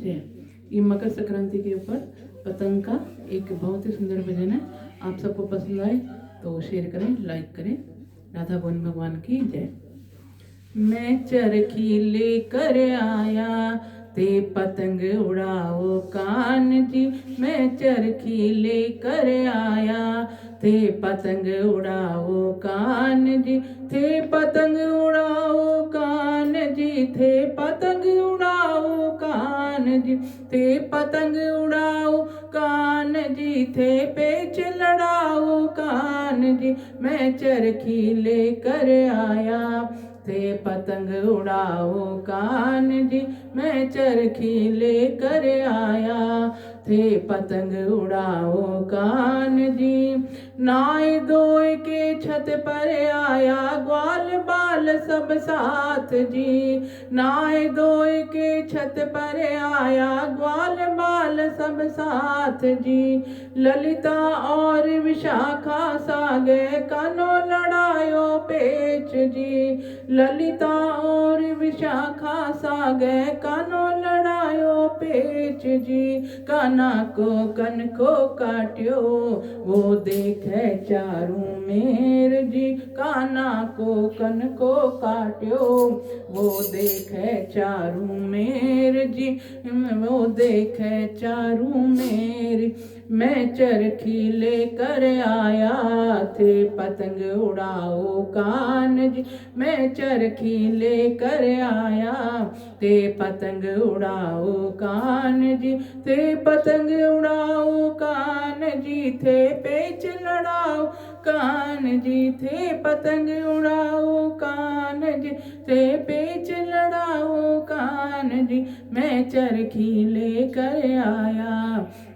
जय। ये मकर संक्रांति के ऊपर पतंग का एक बहुत ही सुंदर भजन है। आप सबको पसंद आए तो शेयर करें, लाइक करें। राधा गोविंद भगवान की जय। मैं चरखी लेकर आया ते पतंग उड़ाओ कान जी। मैं चरखी लेकर आया ते पतंग उड़ाओ कान जी। थे पतंग उड़ाओ कान जी, थे पतंग उड़ाओ कान जी। थे पतंग उड़ाओ कान जी, थे पेच लड़ाओ कान जी। मैं चरखी लेकर आया थे पतंग उड़ाओ कान जी। मैं चरखी लेकर आया थे पतंग उड़ाओ कान जी। नाय दोय के छत पर आया ग्वाल बाल सब साथ जी। नाय दोय के छत पर आया ग्वाल बाल सब साथ जी। ललिता और विशाखा सागे कानो लड़ायो पेच जी। ललिता और विशाखा सागे कानो लड़ायो पेच जी। काना को कन को काट्यो वो देखे चारू मेर जी। काना को कन को काट्यो वो देखे चारू मेर जी। वो देखे चारू मेर। मैं चरखी लेकर आया थे पतंग उड़ाओ कान जी। मैं चरखी लेकर आया ते पतंग उड़ाओ कान जी। थे पतंग उड़ाओ कान जी, थे पेच लड़ाओ कान जी। थे पतंग उड़ाओ कान जी, थे पेच लड़ाओ कान जी। मैं चरखी लेकर आया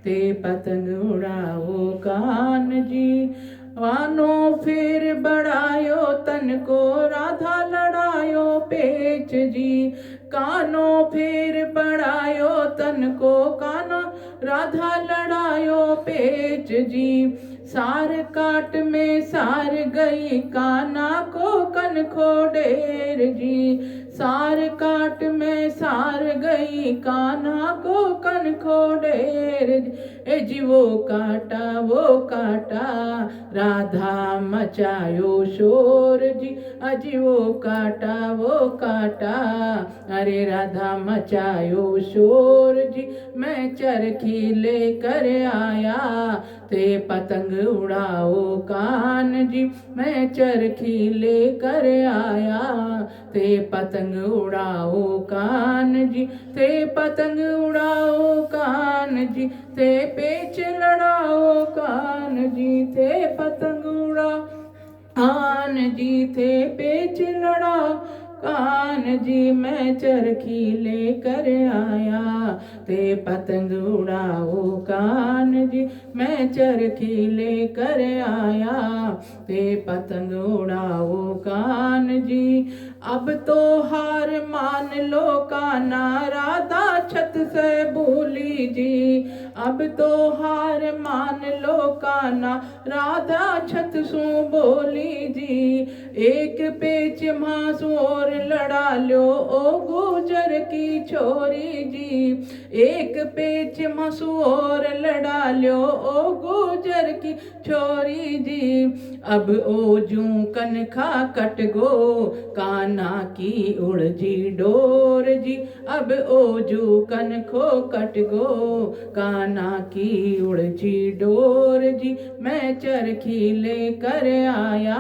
ते पतंग उड़ाओ कान जी। वानो फिर बढ़ायो तन को राधा लड़ायो पेच जी। कानो फिर बढ़ायो तन को कानो राधा लड़ायो पेच जी। सार काट में सार गई काना को कन खो ढेर जी। सार काट में सार गई कान्हा को कन खो ढेर जी। ए जी वो काटा राधा मचायो शोर जी। अजी वो काटा अरे राधा मचायो शोर जी। मैं चरखी लेकर आया ते पतंग उड़ाओ कान जी। मैं चरखी लेकर आया ते पतंग उड़ाओ कान जी। ते पतंग उड़ाओ कान जी, ते पेच लड़ाओ कान जी। थे पतंग उड़ाओ कान जी, थे पेच लड़ाओ कान जी। मैं चरखी लेकर आया ते पतंग उड़ाओ कान जी। मैं चरखी लेकर आया ते पतंग उड़ाओ कान जी। अब तो हार मान लो काना राधा छत से भूली जी। अब तो हार मान लो काना राधा छत सु बोली जी। एक पेच मांस और लड़ा लो ओ गुजर की छोरी जी। एक पेच मांस और लड़ा लो ओ गुजर की छोरी जी। अब ओ जू कनखा कट गो काना की उड़जी डोर जी। अब ओ जू कनखो कट गो काना की उड़जी डोर जी। मैं चरखी लेकर आया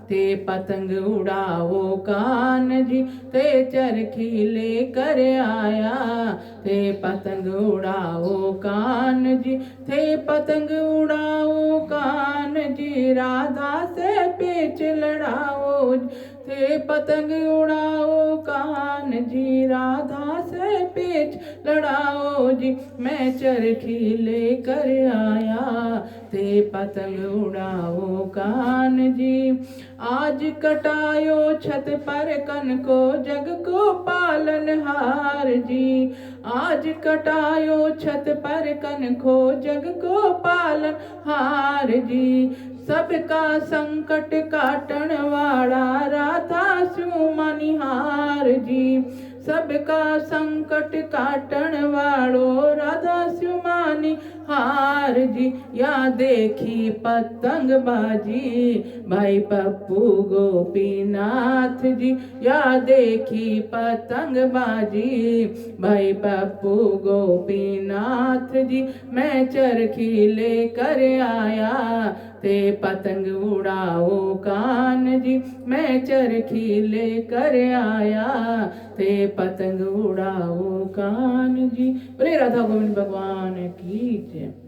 ते पतंग उड़ाओ कान जी। ते चरखी लेकर आया ते पतंग उड़ाओ कान जी। थे पतंग उड़ाओ कान जी, राधा से पेच लड़ाओ। थे पतंग उड़ाओ कान जी, राधा से पेच लड़ाओ जी। मैं चरखी लेकर आया ते पतंग उड़ाओ कान जी। आज कटायो छत पर कन को जग को पालनहार जी। आज कटायो छत पर कन को जग को पालनहार जी। सबका संकट काटन वाला राधा स्यू मनिहार जी। सबका संकट काटण वालो राधा स्युमानी हार जी। या देखी पतंग बाजी भाई पप्पू गोपीनाथ जी। या देखी पतंग बाजी भाई पप्पू गोपीनाथ जी। मैं चरखी लेकर आया ते पतंग उड़ाओ कान जी। मैं चरखी लेकर आया ते पतंग उड़ाओ कान जी। बोले राधा गोविंद भगवान की जय।